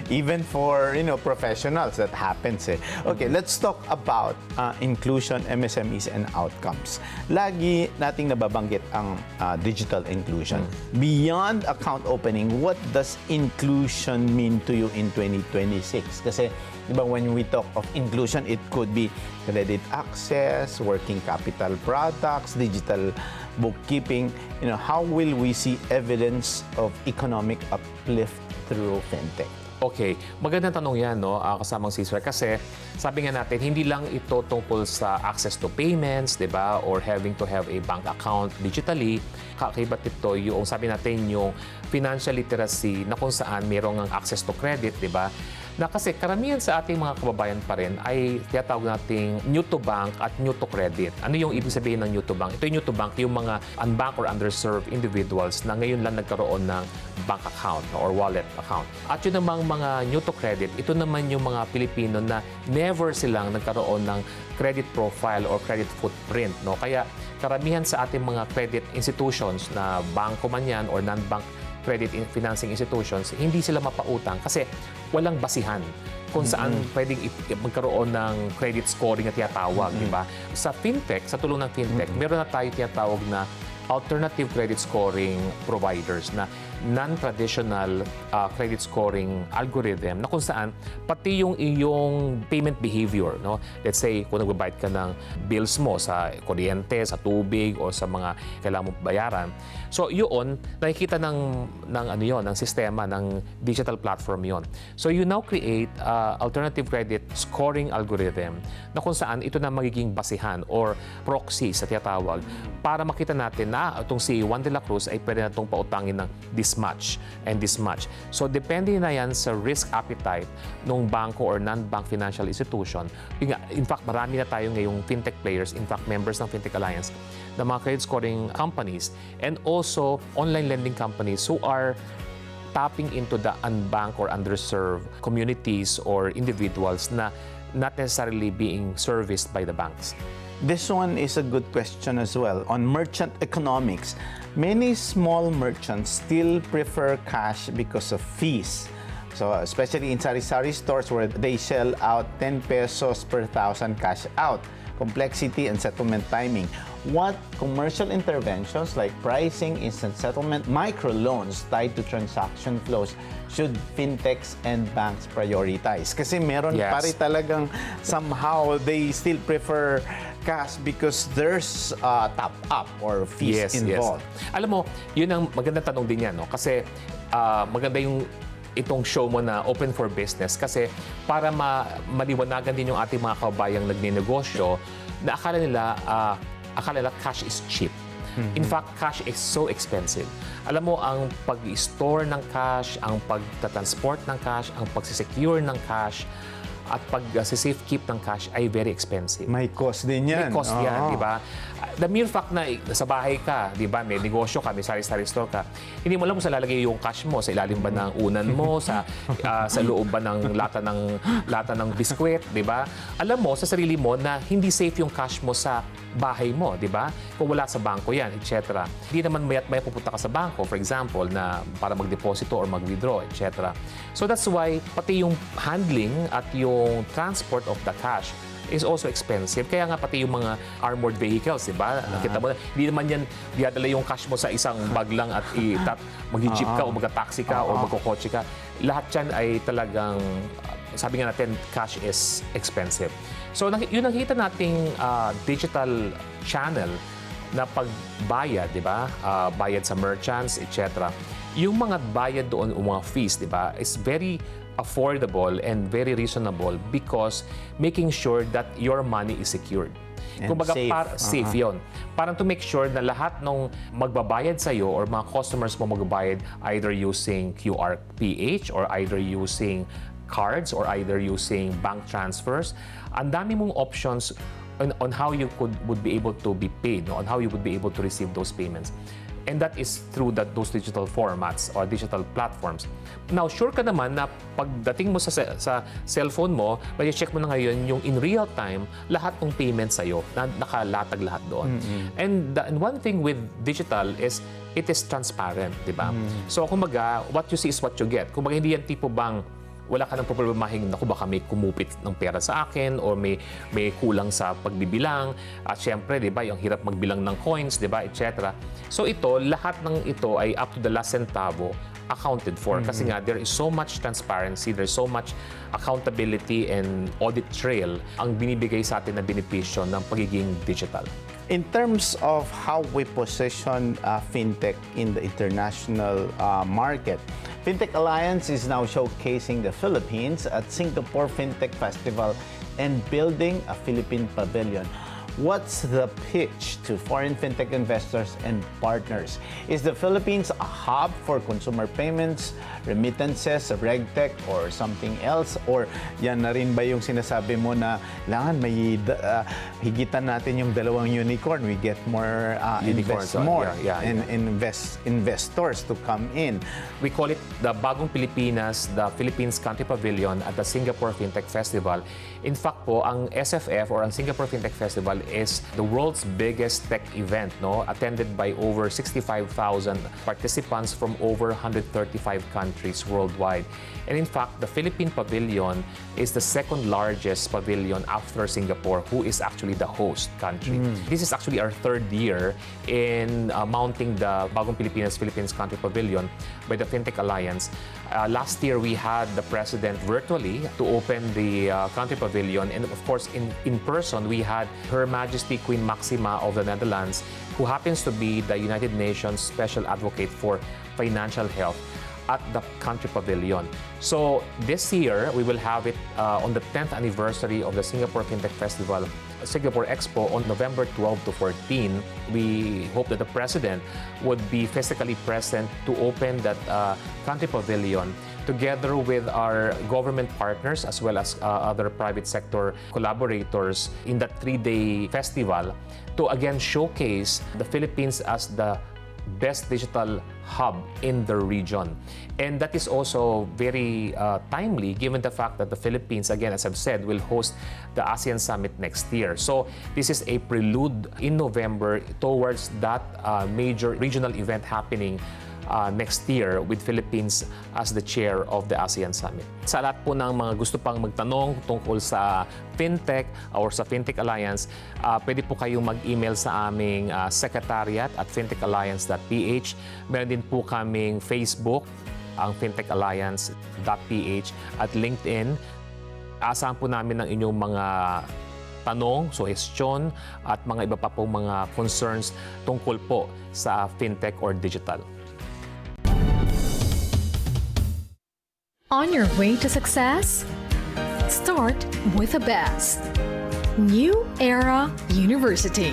Even for professionals, that happens. Okay, let's talk about inclusion, MSMEs, and outcomes. Lagi nating nababanggit ang digital inclusion. Beyond account opening, what does inclusion mean to you in 2026? Kasi, diba, when we talk of inclusion, it could be credit access, working capital products, digital bookkeeping. How will we see evidence of economic uplift through fintech? Okay, magandang tanong yan, no, kasamang 𝗓𝗏, kasi sabi nga natin, hindi lang ito tungkol sa access to payments, di ba, or having to have a bank account digitally. Kakaibat ito yung, sabi natin, yung financial literacy na kung saan mayroong access to credit, di ba, na kasi karamihan sa ating mga kababayan pa rin ay tinatawag nating new to bank at new to credit. Ano yung ibig sabihin ng new to bank? Ito yung new to bank, yung mga unbanked or underserved individuals na ngayon lang nagkaroon ng bank account or wallet account. At yun namang mga new to credit, ito naman yung mga Pilipino na never silang nagkaroon ng credit profile or credit footprint. No? Kaya karamihan sa ating mga credit institutions na bangko man yan or non-bank credit financing institutions, hindi sila mapautang kasi walang basihan kung saan pwedeng magkaroon ng credit scoring na tinatawag, di ba? Sa fintech, sa tulong ng fintech, meron na tayo tinatawag na alternative credit scoring providers na non-traditional credit scoring algorithm na kung saan pati yung iyong payment behavior, no? Let's say, kung nagbabayad ka ng bills mo sa kuryente, sa tubig, o sa mga kailangan mo bayaran. So, yun, nakikita ng sistema, ng digital platform yon. So, you now create alternative credit scoring algorithm na kung saan ito na magiging basihan or proxy sa tinatawag para makita natin na itong si 𝗏𝗏𝗏𝗏 ay pwede na itong pautangin ng this much and this much. So, depende na yan sa risk appetite ng bangko or non-bank financial institution. In fact, marami na tayo ngayong fintech players, in fact, members ng Fintech Alliance, na mga credit scoring companies and also online lending companies who are tapping into the unbanked or underserved communities or individuals na not necessarily being serviced by the banks. This one is a good question as well. On merchant economics, many small merchants still prefer cash because of fees. So, especially in sari-sari stores where they sell out 10 pesos per 1,000 cash out. Complexity and settlement timing. What commercial interventions like pricing, instant settlement, microloans tied to transaction flows should fintechs and banks prioritize? Kasi meron pa rin talagang somehow they still prefer cash because there's top-up or fees involved. Alam mo, yun ang magandang tanong din yan, no? Kasi maganda yung itong show mo na Open for Business kasi para maliwanagan din yung ating mga kabayang nagnenegosyo na akala nila cash is cheap. In fact, cash is so expensive. Alam mo, ang pag-store ng cash, ang pagtatransport ng cash, ang pag-secure ng cash, at pag-safe keep ng cash ay very expensive. May cost din yan. May cost yan, di ba? The mere fact na sa bahay ka, di ba, may negosyo ka, may sari-sari store ka, hindi mo alam kung saan lalagay yung cash mo, sa ilalim ba ng unan mo, sa loob ba ng lata ng biskwit, di ba? Alam mo sa sarili mo na hindi safe yung cash mo sa bahay mo, di ba? Kung wala sa bangko yan, etc. Hindi naman may pupunta ka sa bangko, for example, na para mag-deposito or mag-withdraw, etc. So that's why pati yung handling at yung transport of the cash is also expensive. Kaya nga pati yung mga armored vehicles, di ba? Nakita mo na, hindi naman yan diadala yung cash mo sa isang bag lang at mag-jeep ka o mag-taxi ka o magkokotse ka. Lahat yan ay talagang, sabi nga natin, cash is expensive. So yun nakita nating digital channel na pagbayad, di ba? Bayad sa merchants, etc. Yung mga bayad doon o mga fees, di ba, is very affordable and very reasonable because making sure that your money is secured. Kumbaga, safe yun. Parang to make sure na lahat ng magbabayad sa'yo or mga customers mo magbabayad either using 𝗗𝗏𝗏𝗏 or either using cards or either using bank transfers. Ang dami mong options on how you would be able to be paid, no? On how you would be able to receive those payments. And that is through those digital formats or digital platforms. Now, sure ka naman na pagdating mo sa cellphone mo, check mo na ngayon yung in real time, lahat ng payments sa'yo, na nakalatag lahat doon. And one thing with digital is, it is transparent, di ba? So, kumbaga, what you see is what you get. Kumbaga, hindi yan tipo bang wala ka ng problemahing, naku, baka may kumupit ng pera sa akin or may kulang sa pagbibilang. At syempre, di ba, yung hirap magbilang ng coins, di ba, etc. So ito, lahat ng ito ay up to the last centavo accounted for. Kasi nga, there is so much transparency, there's so much accountability and audit trail ang binibigay sa atin na benepisyo ng pagiging digital. In terms of how we position fintech in the international market, Fintech Alliance is now showcasing the Philippines at Singapore Fintech Festival and building a Philippine pavilion. What's the pitch to foreign fintech investors and partners? Is the Philippines a hub for consumer payments, remittances, regtech, or something else? Or yan na rin ba yung sinasabi mo na kailangan may higitan natin yung dalawang unicorn? We get more, invest more, and investors to come in. We call it the Bagong Pilipinas, the Philippines Country Pavilion at the Singapore Fintech Festival. In fact po, ang SFF or ang Singapore Fintech Festival is the world's biggest tech event, no? Attended by over 65,000 participants from over 135 countries worldwide. And in fact, the Philippine Pavilion is the second largest pavilion after Singapore, who is actually the host country. This is actually our third year in mounting the Bagong Pilipinas Philippines Country Pavilion by the Fintech Alliance. Last year, we had the President virtually to open the Country Pavilion. And of course, in person, we had Her Majesty Queen Maxima of the Netherlands, who happens to be the United Nations Special Advocate for Financial Health at the Country Pavilion. So this year, we will have it on the 10th anniversary of the Singapore Fintech Festival, Singapore Expo on November 12 to 14. We hope that the President would be physically present to open that Country Pavilion together with our government partners as well as other private sector collaborators in that 3-day festival to again showcase the Philippines as the best digital hub in the region. And that is also very timely given the fact that the Philippines, again, as I've said, will host the ASEAN Summit next year. So this is a prelude in November towards that major regional event happening next year with Philippines as the chair of the ASEAN Summit. Sa lahat po ng mga gusto pang magtanong tungkol sa Fintech or sa Fintech Alliance, pwede po kayong mag-email sa aming secretariat at fintechalliance.ph. Meron din po kaming Facebook, ang Fintech Alliance.ph at LinkedIn. Asahan po namin ang inyong mga tanong, suggestion at mga iba pa pong mga concerns tungkol po sa Fintech or digital. On your way to success? Start with the best. New Era University,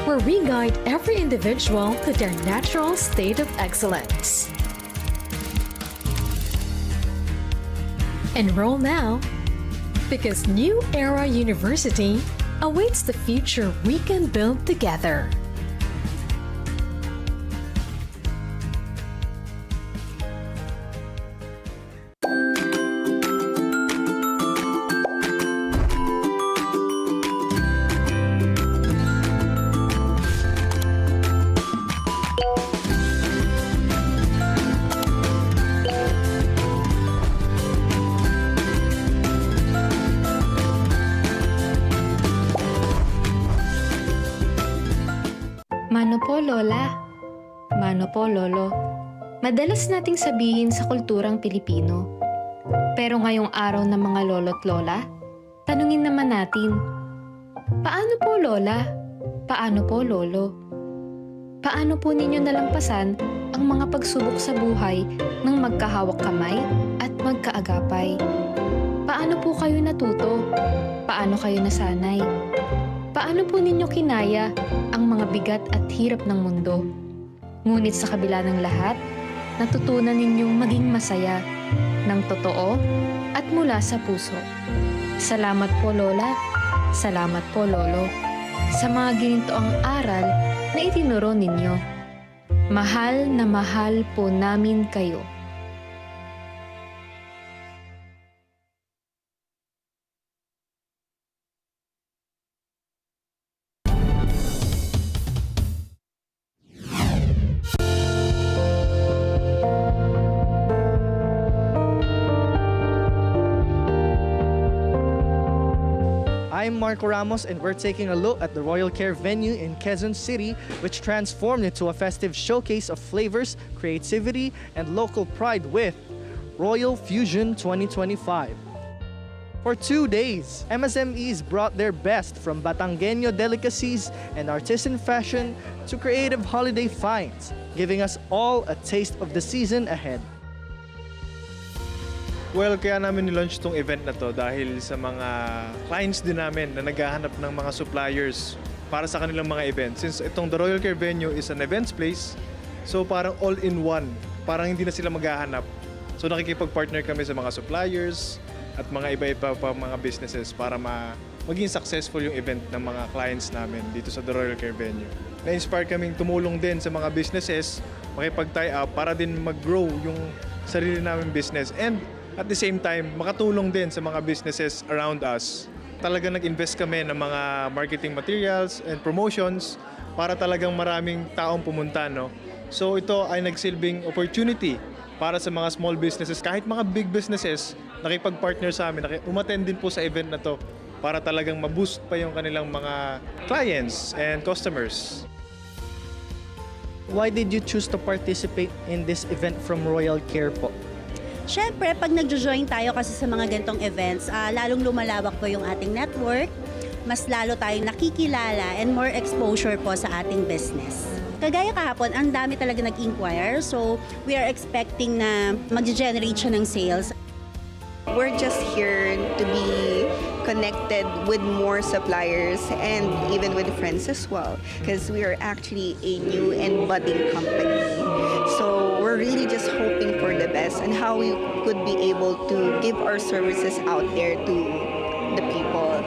where we guide every individual to their natural state of excellence. Enroll now, because New Era University awaits the future we can build together. Mano po, Lola. Mano po, Lolo. Madalas nating sabihin sa kulturang Pilipino. Pero ngayong araw ng mga lolo't lola, tanungin naman natin, paano po, Lola? Paano po, Lolo? Paano po ninyo nalampasan ang mga pagsubok sa buhay ng magkahawak kamay at magkaagapay? Paano po kayo natuto? Paano kayo nasanay? Paano po ninyo kinaya ang mga bigat at hirap ng mundo? Ngunit sa kabila ng lahat, natutunan ninyong maging masaya, ng totoo at mula sa puso. Salamat po, Lola. Salamat po, Lolo. Sa mga ginintoang aral na itinuro ninyo. Mahal na mahal po namin kayo. I'm Marco Ramos, and we're taking a look at the Royal Care venue in Quezon City, which transformed into a festive showcase of flavors, creativity, and local pride with Royal Fusion 2025. For 2 days, MSMEs brought their best from Batangueño delicacies and artisan fashion to creative holiday finds, giving us all a taste of the season ahead. Well, kaya namin nilaunch tong event na to dahil sa mga clients din namin na naghahanap ng mga suppliers para sa kanilang mga events. Since itong The Royal Care Venue is an events place, so parang all-in-one, parang hindi na sila maghahanap. So nakikipag-partner kami sa mga suppliers at mga iba-iba pa mga businesses para maging successful yung event ng mga clients namin dito sa The Royal Care Venue. Na-inspire kaming tumulong din sa mga businesses, makipag-tie up para din mag-grow yung sarili namin business, and at the same time, makatulong din sa mga businesses around us. Talaga nag-invest kami ng mga marketing materials and promotions para talagang maraming taong pumunta, no? So ito ay nagsilbing opportunity para sa mga small businesses, kahit mga big businesses, nakipag-partner sa amin, umattend din po sa event na to para talagang ma-boost pa yung kanilang mga clients and customers. Why did you choose to participate in this event from Royal Care po? Siyempre, pag nagjo-join tayo kasi sa mga ganitong events, lalong lumalawak po yung ating network, mas lalo tayong nakikilala and more exposure po sa ating business. Kagaya kahapon, ang dami talaga nag-inquire, so we are expecting na mag-generate siya ng sales. We're just here to be connected with more suppliers and even with friends as well, because we are actually a new and budding company. So we're really just hoping for the best and how we could be able to give our services out there to the people.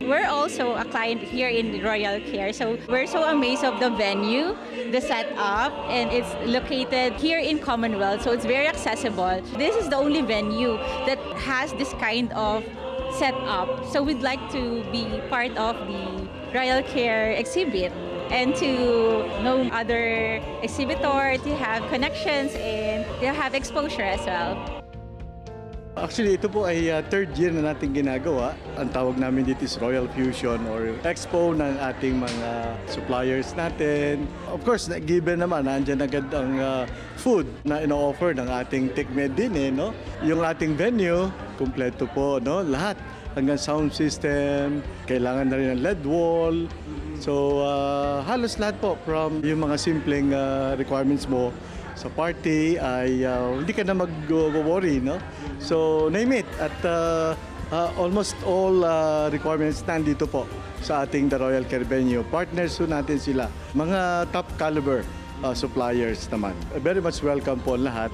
We're also a client here in Royal Care, so we're so amazed of the venue, the setup, and it's located here in Commonwealth, so it's very accessible. This is the only venue that has this kind of setup, so we'd like to be part of the Royal Care exhibit and to know other exhibitors, to have connections, and to have exposure as well. Actually, ito po ay third year na natin ginagawa. Ang tawag namin dito is Royal Fusion or Expo ng ating mga suppliers natin. Of course, given naman, nandyan agad ang food na ino-offer ng ating TechMed din, no? Yung ating venue, kumpleto po, no? Lahat. Hanggang sound system, kailangan na rin ng LED wall. So, halos lahat po from yung mga simpleng requirements mo sa party ay hindi ka na mag-worry, no? So, name it. At almost all requirements nandito po sa ating The Royal Care Venue. Partners po natin sila. Mga top caliber suppliers naman. Very much welcome po lahat.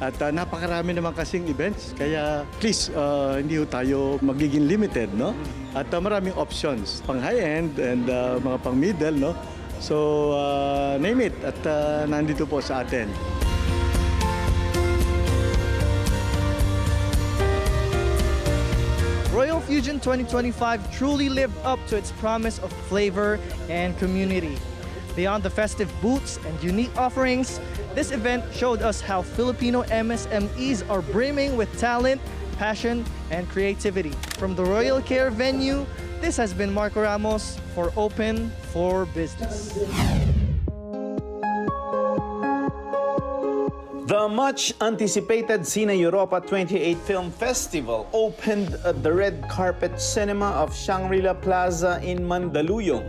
At napakarami naman kasing events. Kaya please, hindi po tayo magiging limited, no? At maraming options. Pang high-end and mga pang middle, no? So, name it. At nandito po sa atin. Royal Fusion 2025 truly lived up to its promise of flavor and community. Beyond the festive booths and unique offerings, this event showed us how Filipino MSMEs are brimming with talent, passion, and creativity. From the Royal Care venue, this has been Marco Ramos for Open for Business. The much-anticipated Cine Europa 28 Film Festival opened at the red carpet cinema of Shangri-La Plaza in Mandaluyong.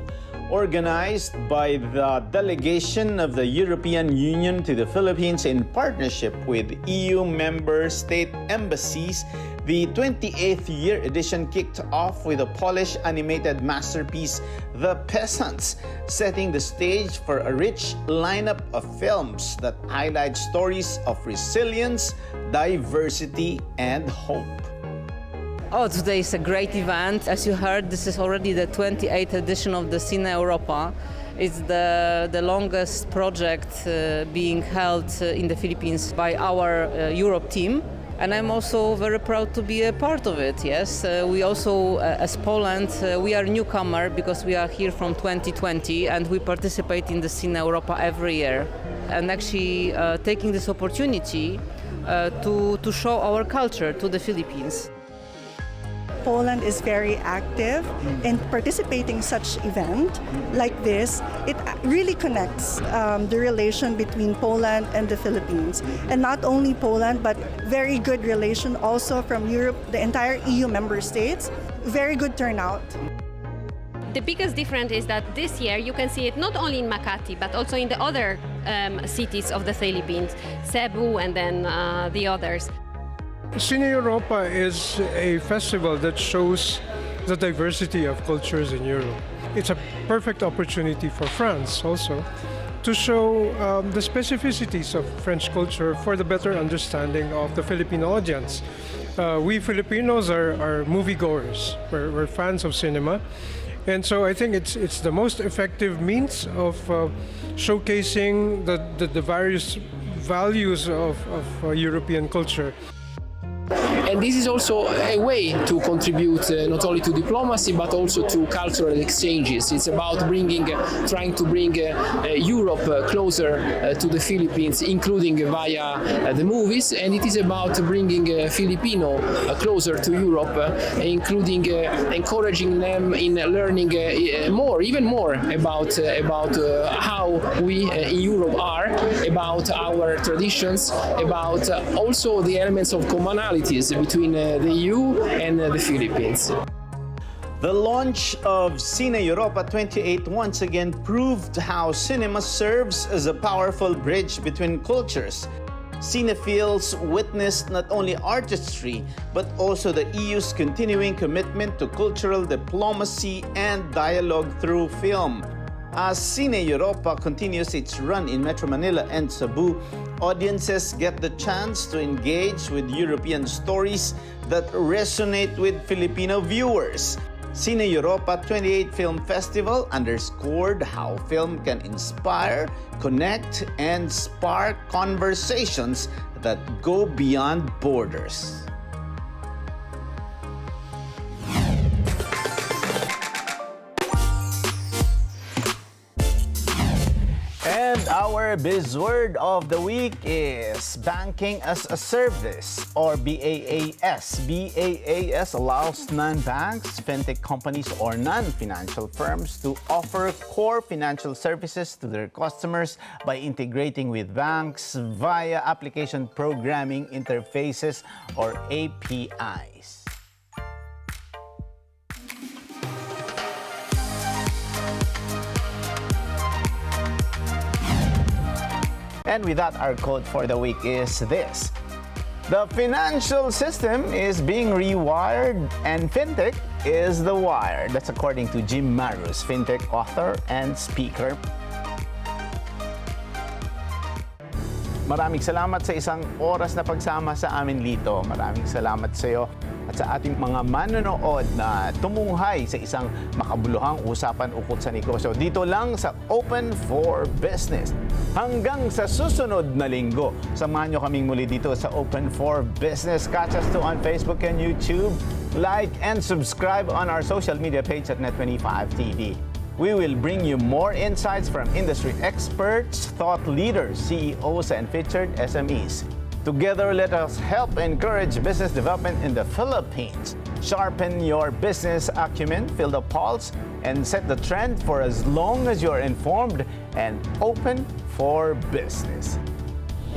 Organized by the delegation of the European Union to the Philippines in partnership with EU member state embassies, the 28th year edition kicked off with a Polish animated masterpiece, The Peasants, setting the stage for a rich lineup of films that highlight stories of resilience, diversity, and hope. Oh, today is a great event. As you heard, this is already the 28th edition of the Cine Europa. It's the longest project being held in the Philippines by our Europe team. And I'm also very proud to be a part of it, yes. We also, as Poland, we are newcomer because we are here from 2020 and we participate in the Cine Europa every year. And actually taking this opportunity to show our culture to the Philippines. Poland is very active in participating in such event like this. It really connects the relation between Poland and the Philippines. And not only Poland, but very good relation also from Europe, the entire EU member states. Very good turnout. The biggest difference is that this year you can see it not only in Makati, but also in the other cities of the Philippines, Cebu and then the others. Cine Europa is a festival that shows the diversity of cultures in Europe. It's a perfect opportunity for France also to show the specificities of French culture for the better understanding of the Filipino audience. We Filipinos are moviegoers. We're fans of cinema. And so I think it's the most effective means of showcasing the various values of European culture. And this is also a way to contribute not only to diplomacy but also to cultural exchanges. It's about trying to bring Europe closer to the Philippines, including via the movies, and it is about bringing Filipino closer to Europe, including encouraging them in learning even more about how we in Europe are, about our traditions, about also the elements of commonality between the EU and the Philippines. The launch of Cine Europa 28 once again proved how cinema serves as a powerful bridge between cultures. Cinephiles witnessed not only artistry, but also the EU's continuing commitment to cultural diplomacy and dialogue through film. As Cine Europa continues its run in Metro Manila and Cebu, audiences get the chance to engage with European stories that resonate with Filipino viewers. Cine Europa 28 Film Festival underscored how film can inspire, connect, and spark conversations that go beyond borders. And our buzzword of the week is Banking as a Service, or BaaS. BaaS allows non-banks, fintech companies, or non-financial firms to offer core financial services to their customers by integrating with banks via application programming interfaces, or APIs. And with that, our quote for the week is this: the financial system is being rewired and fintech is the wire. That's according to 𝗵𝗵𝗏, fintech author and speaker. Maraming salamat sa isang oras na pagsama sa amin, Lito. Maraming salamat sa iyo at sa ating mga manonood na tumunghay sa isang makabuluhang usapan ukol sa negosyo dito lang sa Open for Business. Hanggang sa susunod na linggo, samahan nyo kaming muli dito sa Open for Business. Catch us too on Facebook and YouTube. Like and subscribe on our social media page at Net25TV. We will bring you more insights from industry experts, thought leaders, CEOs, and featured SMEs. Together, let us help encourage business development in the Philippines. Sharpen your business acumen, feel the pulse, and set the trend for as long as you're informed and open for business.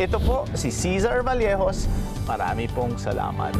Ito po si 𝗕𝗏 𝗏𝗏. Marami pong salamat.